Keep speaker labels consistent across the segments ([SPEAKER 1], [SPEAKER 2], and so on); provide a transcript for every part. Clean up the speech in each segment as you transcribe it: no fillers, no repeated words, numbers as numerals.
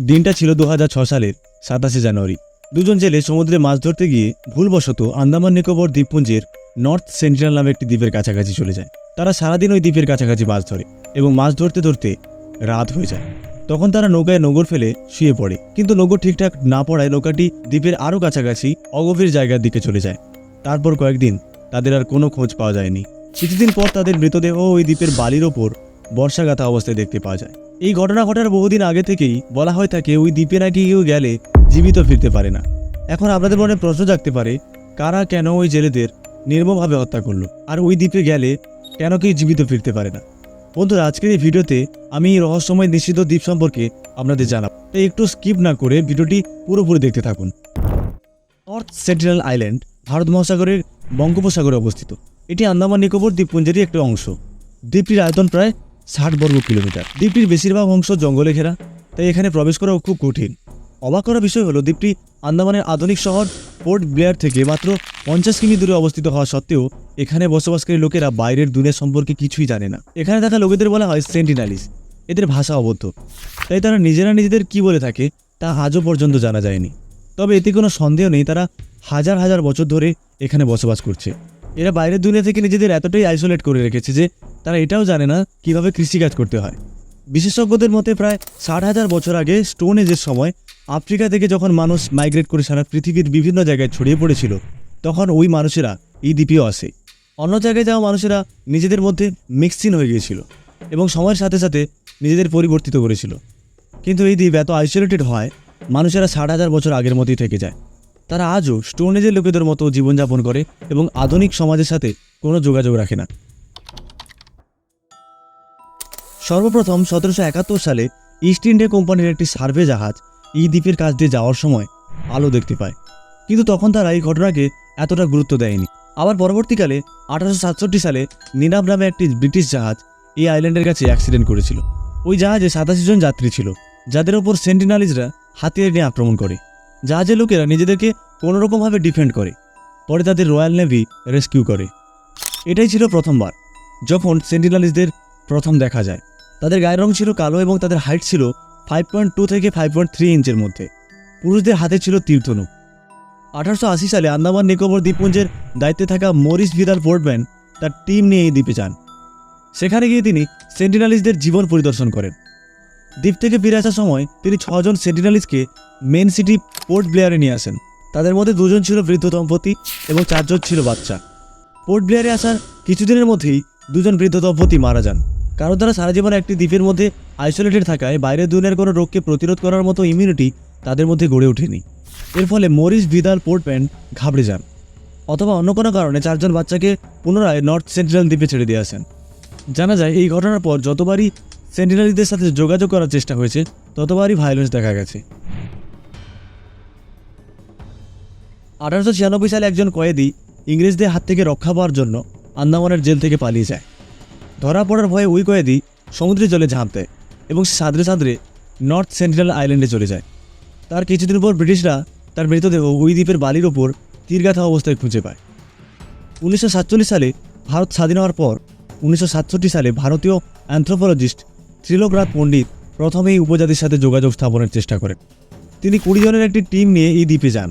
[SPEAKER 1] দিনটা ছিল 2006 সালের 27 জানুয়ারি। দুজন জেলে সমুদ্রে মাছ ধরতে গিয়ে ভুলবশত আন্দামান নিকোবর দ্বীপপুঞ্জের নর্থ সেন্টিনেল নামে একটি দ্বীপের কাছাকাছি চলে যায়। তারা সারাদিন ওই দ্বীপের কাছাকাছি মাছ ধরে এবং মাছ ধরতে ধরতে রাত হয়ে যায়। তখন তারা নৌকায় নোঙর ফেলে শুয়ে পড়ে, কিন্তু নোঙর ঠিকঠাক না পড়ায় নৌকাটি দ্বীপের আরও কাছাকাছি অগভীর জায়গার দিকে চলে যায়। তারপর কয়েকদিন তাদের আর কোনো খোঁজ পাওয়া যায়নি। কিছুদিন পর তাদের মৃতদেহ ওই দ্বীপের বালির ওপর বর্ষাগাথা অবস্থায় দেখতে পাওয়া যায়। এই ঘটনা ঘটার বহুদিন আগে থেকেই বলা হয়ে থাকে ওই দ্বীপে নাকি কেউ গেলে জীবিত ফিরতে পারে না। এখন আপনাদের মনে প্রশ্ন জাগতে পারে, কারা কেন ওই জেলেদের নির্মমভাবে হত্যা করলো, আর ওই দ্বীপে গেলে কেন কেউ জীবিত ফিরতে পারে না? বন্ধুরা, আজকের এই ভিডিওতে আমি এই রহস্যময় নিষিদ্ধ দ্বীপ সম্পর্কে আপনাদের জানাব, তাই একটু স্কিপ না করে ভিডিওটি পুরোপুরি দেখতে থাকুন। নর্থ সেন্টিনেল আইল্যান্ড ভারত মহাসাগরের বঙ্গোপসাগরে অবস্থিত। এটি আন্দামান নিকোবর দ্বীপপুঞ্জেরই একটি অংশ। দ্বীপটির আয়তন প্রায় 60 বর্গ কিলোমিটার। দ্বীপটির বেশিরভাগ অংশ জঙ্গলে ঘেরা, তাই এখানে প্রবেশ করাও খুব কঠিন। অবাক করার বিষয় হলো, দ্বীপটি আন্দামানের আধুনিক শহর পোর্ট ব্লেয়ার থেকে মাত্র 50 কিমি দূরে অবস্থিত হওয়া সত্ত্বেও এখানে বসবাসকারী লোকেরা বাইরের দুনিয়া সম্পর্কে কিছুই জানে না। এখানে থাকা লোকেদের বলা হয় সেন্টিনালিস। এদের ভাষা অবদ্ধ, তাই তারা নিজেরা নিজেদের কি বলে থাকে তা আজও পর্যন্ত জানা যায়নি। তবে এতে কোনো সন্দেহ নেই, তারা হাজার হাজার বছর ধরে এখানে বসবাস করছে। এরা বাইরের দুনিয়া থেকে নিজেদের এতটাই আইসোলেট করে রেখেছে যে তারা এটাও জানে না কিভাবে কৃষিকাজ করতে হয়। বিশেষজ্ঞদের মতে প্রায় 60,000 বছর আগে স্টোন এজের সময় আফ্রিকা থেকে যখন মানুষ মাইগ্রেট করে সারা পৃথিবীর বিভিন্ন জায়গায় ছড়িয়ে পড়েছিল, তখন ওই মানুষেরা এই দ্বীপেও আসে। অন্য জায়গায় যাওয়া মানুষেরা নিজেদের মধ্যে মিক্সিন হয়ে গিয়েছিল এবং সময়ের সাথে সাথে নিজেদের পরিবর্তিত করেছিল। কিন্তু এই দ্বীপ এত আইসোলেটেড হয়, মানুষেরা 60,000 বছর আগের মতোই থেকে যায়। তারা আজও স্টোন এজের লোকেদের মতো জীবনযাপন করে এবং আধুনিক সমাজের সাথে কোনো যোগাযোগ রাখে না। সর্বপ্রথম 1771 সালে ইস্ট ইন্ডিয়া কোম্পানির একটি সার্ভে জাহাজ এই দ্বীপের কাছ দিয়ে যাওয়ার সময় আলো দেখতে পায়, কিন্তু তখন তারা এই ঘটনাকে এতটা গুরুত্ব দেয়নি। আবার পরবর্তীকালে 1867 সালে নিনাব নামে একটি ব্রিটিশ জাহাজ এই আইল্যান্ডের কাছে অ্যাক্সিডেন্ট করেছিল। ওই জাহাজে 87 জন যাত্রী ছিল, যাদের ওপর সেন্টিনালিজরা হাতিয়ার নিয়ে আক্রমণ করে। জাহাজের লোকেরা নিজেদেরকে কোনোরকমভাবে ডিফেন্ড করে, পরে তাদের রয়্যাল নেভি রেস্কিউ করে। এটাই ছিল প্রথমবার যখন সেন্টিনালিজদের প্রথম দেখা যায়। তাদের গায়ের রং ছিল কালো এবং তাদের হাইট ছিল 5.2 থেকে 5.3 ইঞ্চের মধ্যে। পুরুষদের হাতে ছিল তীরধনুক। 1880 সালে আন্দামান নিকোবর দ্বীপপুঞ্জের দায়িত্বে থাকা মরিস ভিদাল পোর্টম্যান তার টিম নিয়ে এই দ্বীপে যান। সেখানে গিয়ে তিনি সেন্টিনালিজদের জীবন পরিদর্শন করেন। দ্বীপ থেকে ফিরে আসার সময় তিনি 6 জন সেন্টিনালিজকে মেন সিটি পোর্ট ব্লেয়ারে নিয়ে আসেন। তাদের মধ্যে 2 জন ছিল বৃদ্ধ দম্পতি এবং 4 জন ছিল বাচ্চা। পোর্ট ব্লেয়ারে আসার কিছুদিনের মধ্যেই 2 জন বৃদ্ধ দম্পতি মারা যান, কারণ তারা সারা জীবন একটি দ্বীপের মধ্যে আইসোলেটেড থাকায় বাইরের দুনিয়ার কোনো রোগকে প্রতিরোধ করার মতো ইমিউনিটি তাদের মধ্যে গড়ে ওঠেনি। এর ফলে মরিস ভিদাল পোর্টম্যান ঘাবড়ে যান, অথবা অন্য কোনো কারণে 4 জন বাচ্চাকে পুনরায় নর্থ সেন্টিনেল দ্বীপে ছেড়ে দিয়ে আসেন। জানা যায় এই ঘটনার পর যতবারই সেন্টিনালিজদের সাথে যোগাযোগ করার চেষ্টা হয়েছে, ততবারই ভায়োলেন্স দেখা গেছে। 1896 সালে একজন কয়েদি ইংরেজদের হাত থেকে রক্ষা পাওয়ার জন্য আন্দামানের জেল থেকে পালিয়ে যায়। ধরা পড়ার ভয়ে ওই কয়েদি সমুদ্রের জলে ঝাঁপ দেয় এবং সাঁতরে সাঁতরে নর্থ সেন্টিনেল আইল্যান্ডে চলে যায়। তার কিছুদিন পর ব্রিটিশরা তার মৃতদেহ ওই দ্বীপের বালির ওপর তীরগাথা অবস্থায় খুঁজে পায়। 1947 সালে ভারত স্বাধীন হওয়ার পর 1967 সালে ভারতীয় অ্যানথ্রোপোলজিস্ট ত্রিলোকনাথ পণ্ডিত প্রথমে এই উপজাতির সাথে যোগাযোগ স্থাপনের চেষ্টা করেন। তিনি 20 জনের একটি টিম নিয়ে এই দ্বীপে যান।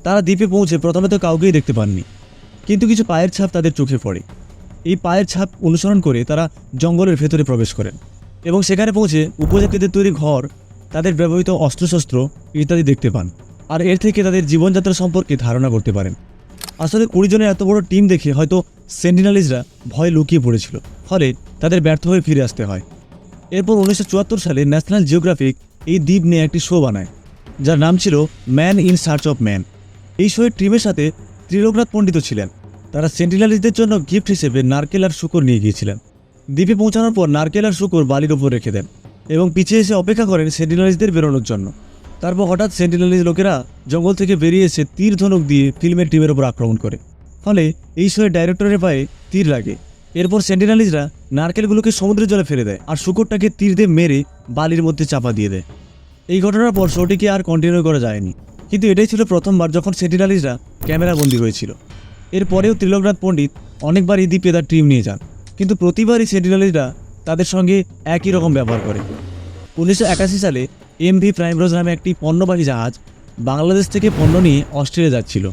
[SPEAKER 1] তারা দ্বীপে পৌঁছে প্রথমে তো কাউকেই দেখতে পাননি, কিন্তু কিছু পায়ের ছাপ তাদের চোখে পড়ে। এই পায়ের ছাপ অনুসরণ করে তারা জঙ্গলের ভেতরে প্রবেশ করেন এবং সেখানে পৌঁছে উপজাতিদের তৈরি ঘর, তাদের ব্যবহৃত অস্ত্রশস্ত্র ইত্যাদি দেখতে পান, আর এর থেকে তাদের জীবনযাত্রা সম্পর্কে ধারণা করতে পারেন। আসলে 20 জনের এত বড় টিম দেখে হয়তো সেন্টিনালিজরা ভয় লুকিয়ে পড়েছিল, ফলে তাদের ব্যর্থ হয়ে ফিরে আসতে হয়। এরপর 1974 সালে ন্যাশনাল জিওগ্রাফিক এই দ্বীপ নিয়ে একটি শো বানায়, যার নাম ছিল man in search of man. এই শোয়ের টিমের সাথে ত্রিলোকনাথ পণ্ডিত ছিলেন। তারা সেন্টিনালিজদের জন্য গিফট হিসেবে নারকেল আর শুকর নিয়ে গিয়েছিলেন। দ্বীপে পৌঁছানোর পর নারকেল আর শুকর বালির ওপর রেখে দেন এবং পিছিয়ে এসে অপেক্ষা করেন সেন্টিনালিজদের বেরোনোর জন্য। তারপর হঠাৎ সেন্টিনালিজ লোকেরা জঙ্গল থেকে বেরিয়ে এসে তীর ধনুক দিয়ে ফিল্মের টিমের ওপর আক্রমণ করে, ফলে এই শোয়ের ডাইরেক্টরের পায়ে তীর লাগে। এরপর সেন্টিনালিজরা নারকেলগুলোকে সমুদ্রের জলে ফেলে দেয় আর শুকরটাকে তীর দিয়ে মেরে বালির মধ্যে চাপা দিয়ে দেয়। এই ঘটনার পর শোটিকে আর কন্টিনিউ করা যায়নি, কিন্তু এটাই ছিল প্রথমবার যখন সেন্টিনালিজরা ক্যামেরাবন্দি হয়েছিল। এরপরেও ত্রিলোকনাথ পণ্ডিত অনেকবার এই দ্বীপে তার টিম নিয়ে যান, কিন্তু প্রতিবারই সেন্টিনালিজরা তাদের সঙ্গে একই রকম ব্যবহার করে। 1981 সালে MV প্রাইমরোজ নামে একটি পণ্যবাহী জাহাজ বাংলাদেশ থেকে পণ্য নিয়ে অস্ট্রেলিয়া যাচ্ছিল।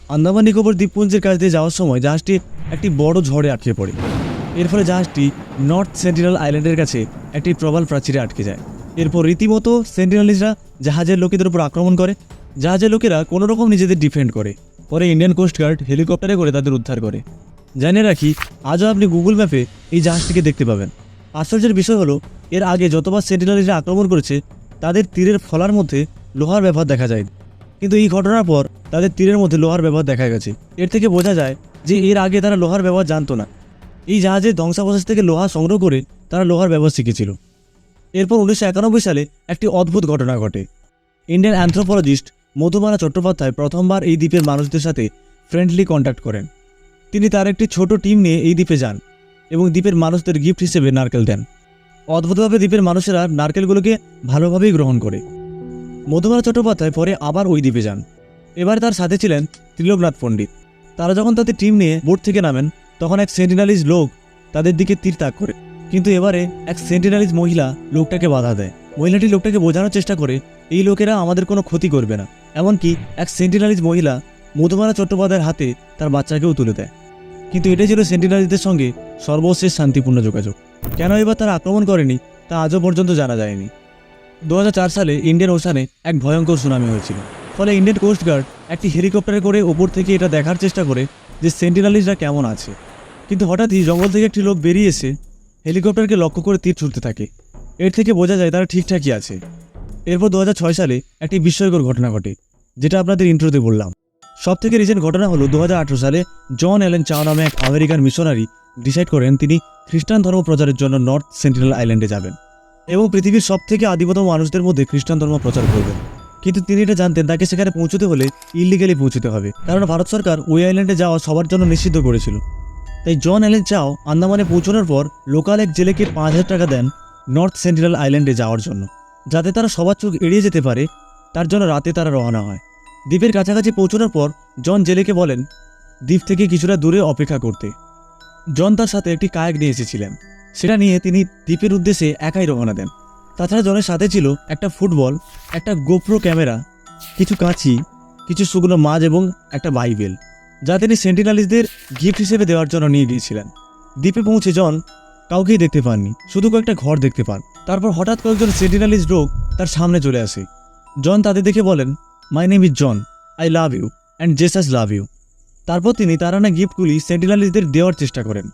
[SPEAKER 1] আন্দামান নিকোবর দ্বীপপুঞ্জের কাছ দিয়ে যাওয়ার সময় জাহাজটি একটি বড় ঝড়ে আটকে পড়ে। এর ফলে জাহাজটি নর্থ সেন্টিনেল আইল্যান্ডের কাছে একটি প্রবাল প্রাচীরে আটকে যায়। এরপর রীতিমতো সেন্টিনেলিজরা জাহাজের লোকেদের উপর আক্রমণ করে। জাহাজের লোকেরা কোনো রকম নিজেদের ডিফেন্ড করে। পরে ইন্ডিয়ান কোস্টগার্ড হেলিকপ্টারে করে তাদের উদ্ধার করে। জানিয়ে রাখি, আজও আপনি গুগল ম্যাপে এই জাহাজটিকে দেখতে পাবেন। আশ্চর্যের বিষয় হলো, এর আগে যতবার সেন্টিনেলিজরা আক্রমণ করেছে তাদের তীরের ফলার মধ্যে লোহার ব্যবহার দেখা যায়, কিন্তু এই ঘটনার পর তাদের তীরের মধ্যে লোহার ব্যবহার দেখা গেছে। এর থেকে বোঝা যায় যে এর আগে তারা লোহার ব্যবহার জানতো না। এই জাহাজের ধ্বংসাবশেষ থেকে লোহা সংগ্রহ করে তারা লোহার ব্যবহার শিখেছিল। এরপর 1991 সালে একটি অদ্ভুত ঘটনা ঘটে। ইন্ডিয়ান অ্যানথ্রোপোলজিস্ট মধুবালা চট্টোপাধ্যায় প্রথমবার এই দ্বীপের মানুষদের সাথে ফ্রেন্ডলি কন্ট্যাক্ট করেন। তিনি তার একটি ছোট টিম নিয়ে এই দ্বীপে যান এবং দ্বীপের মানুষদের গিফট হিসেবে নারকেল দেন। অদ্ভুতভাবে দ্বীপের মানুষেরা নারকেলগুলোকে ভালোভাবেই গ্রহণ করে। মধুবালা চট্টোপাধ্যায় পরে আবার ওই দ্বীপে যান। এবার তার সাথে ছিলেন ত্রিলোকনাথ পণ্ডিত। তারা যখন তাদের টিম নিয়ে বোট থেকে নামেন তখন এক সেন্টিনেলিজ লোক তাদের দিকে তীর তাক করে, কিন্তু এবারে এক সেন্টিনেলিজ মহিলা লোকটাকে বাধা দেয়। মহিলাটি লোকটাকে বোঝানোর চেষ্টা করে এই লোকেরা আমাদের কোনো ক্ষতি করবে না। এমনকি এক সেন্টিনেলিজ মহিলা মধুবালা চট্টোপাধ্যায়ের হাতে তার বাচ্চাকেও তুলে দেয়। কিন্তু এটাই ছিল সেন্টিনেলিজদের সঙ্গে সর্বশেষ শান্তিপূর্ণ যোগাযোগ। কেন এবার তারা আক্রমণ করেনি তা আজও পর্যন্ত জানা যায়নি। 2004 সালে ইন্ডিয়ান ওশানে এক ভয়ঙ্কর সুনামি হয়েছিল। ফলে ইন্ডিয়ান কোস্টগার্ড একটি হেলিকপ্টারে করে ওপর থেকে এটা দেখার চেষ্টা করে যে সেন্টিনেলিজরা কেমন আছে। কিন্তু হঠাৎই জঙ্গল থেকে একটি লোক বেরিয়ে এসে হেলিকপ্টারকে লক্ষ্য করে তীর ছুটতে থাকে। এর থেকে বোঝা যায় তারা ঠিকঠাকই আছে। এরপর 2006 সালে একটি বিস্ময়কর ঘটনা ঘটে, যেটা আপনাদের ইন্ট্রোতে বললাম। সব থেকে রিসেন্ট ঘটনা হলো 2018 সালে জন অ্যালেন চাও নামে এক আমেরিকান মিশনারি ডিসাইড করেন তিনি খ্রিস্টান ধর্ম প্রচারের জন্য নর্থ সেন্টিনেল আইল্যান্ডে যাবেন এবং পৃথিবীর সবথেকে আদিমতম মানুষদের মধ্যে খ্রিস্টান ধর্ম প্রচার করবেন। কিন্তু তিনি এটা জানতেন তাকে সেখানে পৌঁছতে হলে ইলিগালি পৌঁছতে হবে, কারণ ভারত সরকার ওই আইল্যান্ডে যাওয়া সবার জন্য নিষিদ্ধ করেছিল। তাই জন অ্যালেন চাও আন্দামানে পৌঁছানোর পর লোকাল এক জেলেকে 5,000 টাকা দেন নর্থ সেন্টিনেল আইল্যান্ডে যাওয়ার জন্য, যাতে তারা সবার চোখ এড়িয়ে যেতে পারে। তার জন্য রাতে তারা রওনা হয়। দ্বীপের কাছাকাছি পৌঁছানোর পর জন জেলেকে বলেন দ্বীপ থেকে কিছুটা দূরে অপেক্ষা করতে। জন তার সাথে একটি কায়াক নিয়ে এসেছিলেন, সেটা নিয়ে তিনি দ্বীপের উদ্দেশ্যে একাই রওনা দেন। তাছাড়া জনের সাথে ছিল একটা ফুটবল, একটা গোপ্রো ক্যামেরা, কিছু কাঁচি, কিছু শুকনো মাছ এবং একটা বাইবেল, যা তিনি সেন্টিনেলিজদের গিফট হিসেবে দেওয়ার জন্য নিয়ে গিয়েছিলেন। দ্বীপে পৌঁছে জন কাউকেই দেখতে পাননি, শুধু কয়েকটা ঘর দেখতে পান। তারপর হঠাৎ কয়েকজন সেন্টিনেলিজ লোক তার সামনে চলে আসে। জন তাদের দেখে বলেন, my name is John, I love you and Jesus love you. তারপর তিনি তার আনা গিফটগুলি সেন্টিনেলিজদের দেওয়ার চেষ্টা করেন,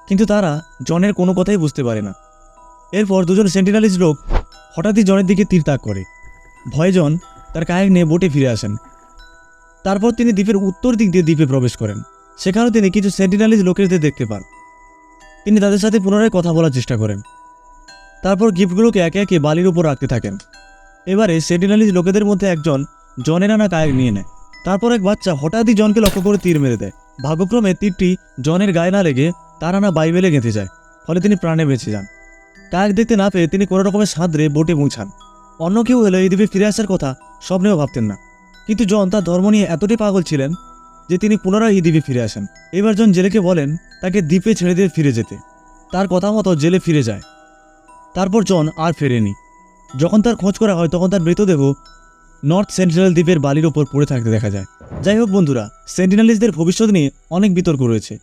[SPEAKER 1] কিন্তু তারা জনের কোনো কথাই বুঝতে পারে না। এরপর দুজন সেন্টিনেলিজ লোক হঠাৎই জনের দিকে তীর তাক করে। ভয়ে জন তার কায়াক নিয়ে বোটে ফিরে আসেন। তারপর তিনি দ্বীপের উত্তর দিক দিয়ে দ্বীপে প্রবেশ করেন। সেখানেও তিনি কিছু সেন্টিনেলিজ লোকেদের দেখতে পান। তিনি তাদের সাথে পুনরায় কথা বলার চেষ্টা করেন। তারপর গিফটগুলোকে একে একে বালির উপর রাখতে থাকেন। এবারে সেন্টিনেলিজ লোকেদের মধ্যে একজন জনের আনা কায়াক নিয়ে নেয়। তারপর এক বাচ্চা হঠাৎই জনকে লক্ষ্য করে তীর মেরে দেয়। ভাগ্যক্রমে তীরটি জনের গায়ে না লেগে তার আনা বাইবেলে গেঁথে যায়, ফলে তিনি প্রাণে বেঁচে যান। কায়াক দেখতে না পেয়ে তিনি কোনো রকমের সাঁতরে বোটে পৌঁছান। অন্য কেউ হলে এই দ্বীপে ফিরে আসার কথা স্বপ্নেও ভাবতেন না, কিন্তু জন তার ধর্ম নিয়ে এতটাই পাগল ছিলেন যে তিনি পুনরায় এই দ্বীপে ফিরে আসেন। এবার জন জেলেকে বলেন তাকে দ্বীপে ছেড়ে দিয়ে ফিরে যেতে। তার কথা মতো জেলে ফিরে যায়। তারপর জন আর ফেরেনি। যখন তার খোঁজ করা হয় তখন তার মৃতদেহ নর্থ সেন্টিনেল দ্বীপের বালির ওপর পড়ে থাকতে দেখা যায়। যাই হোক বন্ধুরা, সেন্টিনেলিজদের ভবিষ্যৎ নিয়ে অনেক বিতর্ক রয়েছে।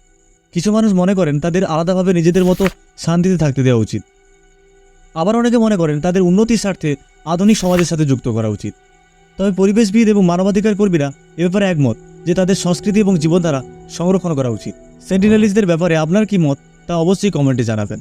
[SPEAKER 1] কিছু মানুষ মনে করেন তাদের আলাদাভাবে নিজেদের মতো শান্তিতে থাকতে দেওয়া উচিত, আবার অনেকে মনে করেন তাদের উন্নতির স্বার্থে আধুনিক সমাজের সাথে যুক্ত করা উচিত। তবে পরিবেশবিদ এবং মানবাধিকার কর্মীরা এ ব্যাপারে একমত যে তাদের সংস্কৃতি এবং জীবনধারা সংরক্ষণ করা উচিত। সেন্টিনেলিজদের ব্যাপারে আপনার কি মত তা অবশ্যই কমেন্টে জানাবেন।